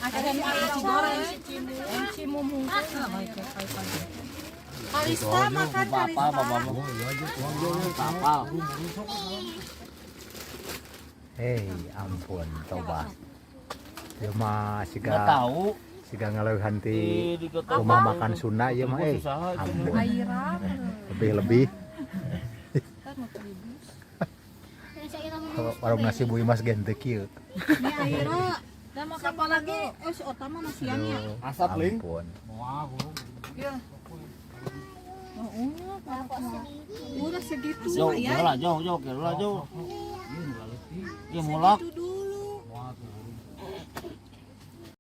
Akan goreng. Cimumu. Kalista makan kalista. Hei, ampun, tobat. Ya mah Nggak tahu. siga ngaleuhan ti rumah makan Sunda ya mah ampun. Airan. Lebih-lebih warung nasi Bu Imas gen teu kieu. Ini aira. Dan siapa lagi? Si Otama nasiannya. Asap ling. Ampun. Iya. Udah segitu Jauh, ya. jauh lah, jauh, jauh, jauh lah, jauh. Dia mulak.